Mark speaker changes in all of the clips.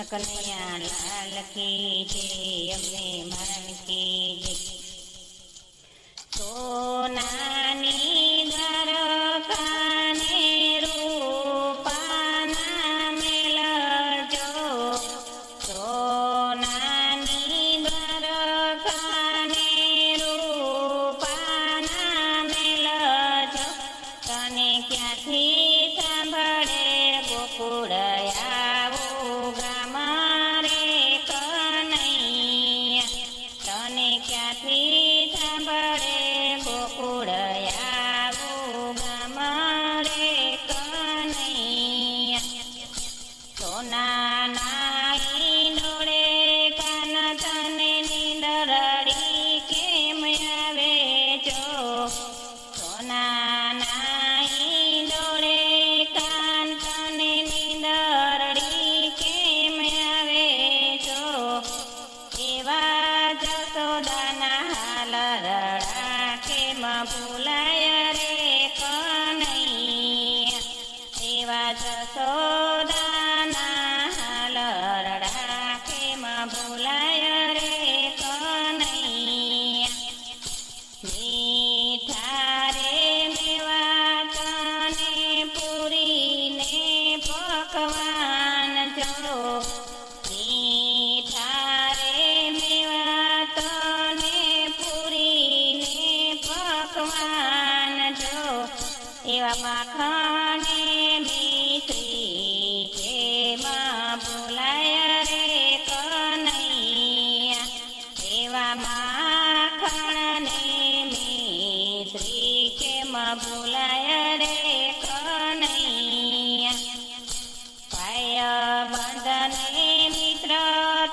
Speaker 1: કનૈયા લાલ કી જય, અમને મારણ કી જય। સોનાની દ્વારકાને રૂપાના મેલજો, સોનાની દ્વારકાને રૂપાના મેલજો, તને ક્યાંથી સાંભળે ગોકુળ આવું ગામ રે કનૈયા, તને ક્યાંથી સાંભળે ગોકુળ આવું ગામ રે કનૈયા। સોનાના ઈંડોળે કાન તને નીંદરડી કેમ આવે જો, સોનાના ઈંડોળે કાન તને નીંદરડી કેમ આવે જો, એવા જશોદાના હાલ રડા કેમ ભૂલાય રે કનૈયા, એવા જશોદાના હાલ રડા કેમ ભૂલાય રે કનૈયા। મીઠા રે મેવા તને પૂરીને પકવાન જો, મીઠા રે મેવા તને પૂરીને પકવાન જો, એવા માખણે મિશ્રી કેમ ભૂલાય રે કનૈયા, એવા માખણને મિશ્રી કેમ ભૂલાય રે કનૈયા। પાય બંધને મિત્ર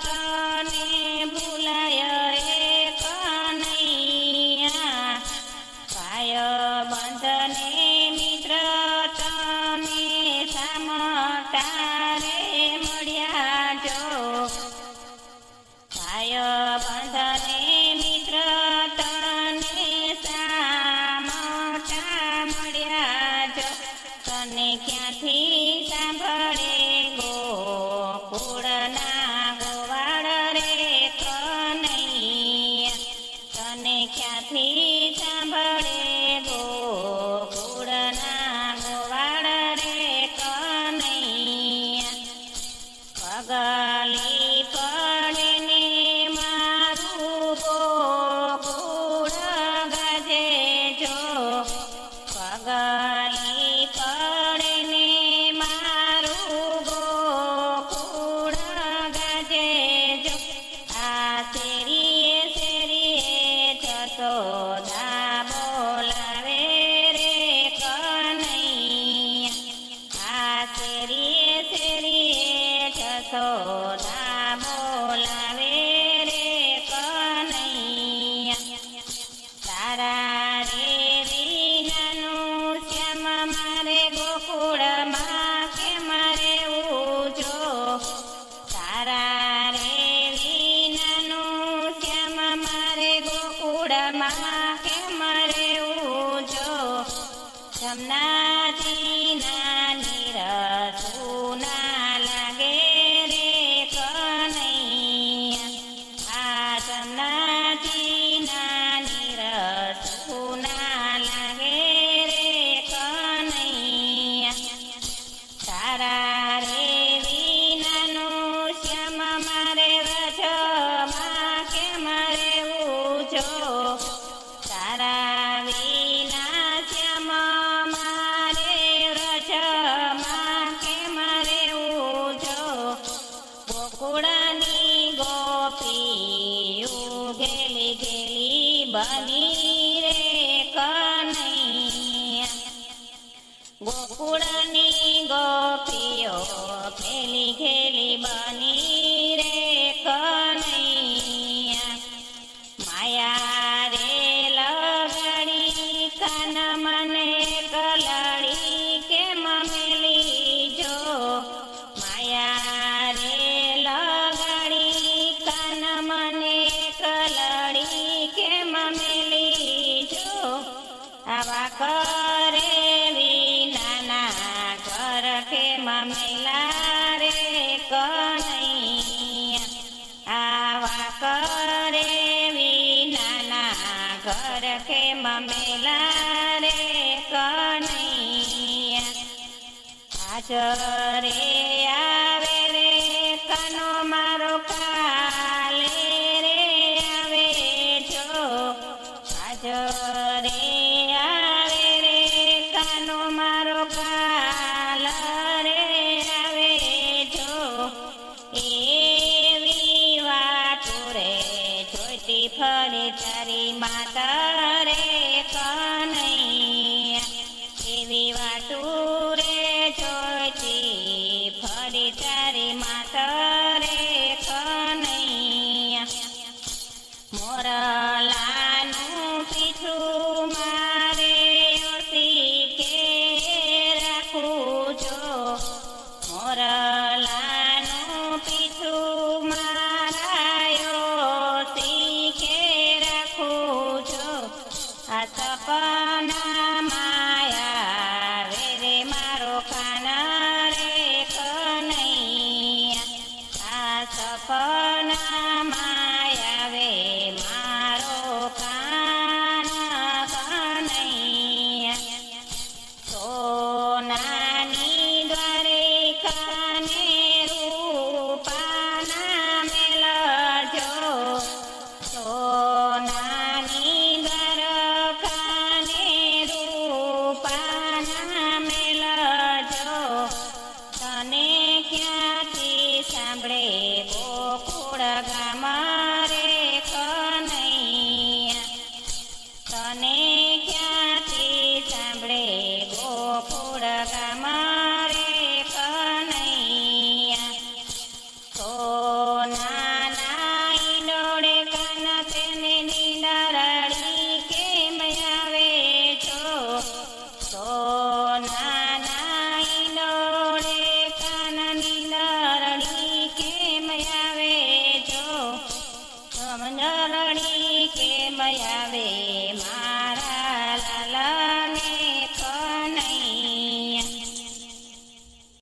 Speaker 1: તને ભૂલાય રે કનૈયા, પાય બંધને મિત્ર તને સામટા રે મળ્યા જો, પાય બંધને મિત્ર તને સામટા મળ્યા જો, તને ક્યાંથી સાંભળે ગોકુળના ગોવાળ રે કનૈયા, તને ક્યાંથી સાંભળે ગોકુળના ગોવાળ રે કનૈયા। પગલી પડે ને મારું ગોકુળ ગાજે જો, પગલી પડે ને મારું ગોકુળ ગાજે જો, આ શેરીએ શેરીએ જશોદા બોલાવે રે કનૈયા, આ શેરીએ શેરીએ જશોદા બોલાવે રે કનૈયા। તારા રે વિનાનું શ્યામ મારે ગોકુળમાં કેમ રહેવું જો, તારા રે વિનાનું શ્યામ મારે ગોકુળમાં કેમ રહેવું જો, જમનાજીના નીરસુના લાગે રે કનૈયા, આ જમનાજીના નીરસુના લાગે રે કનૈયા। તારા રે વિનાનું શ્યામ મારે વ્રજમાં કેમ રહેવું જો, તારા વિના શ્યામ મારે વ્રજમાં કેમ રહેવું જો, ગોકુળની ગોપી ઉઘેલી ઘેલી બની રે કનૈયા, ગોકુળની ગોપીઓ ઘેલી ઘેલી બની રે કનૈયા। માયા રે લગાડી કાન મને કલડી કેમ મેલી જો, માયા રે લગાડી કાન મને કલડી કેમ મેલી જો, આવા કરે વિનાના ઘર કેમ મેલા રે ઘર ખેમ મેલા રે કનૈયા હાજરે આવે રે કનો મારો કાલે રે આવે જો હાજરે આવે રે કનો મારો કાલ રે આવે જો એવી વાતો રે જોઈતી ફરી તારી માતા રે કનૈયા એવી વાતો રે જોઈતી ફરી તારી માતા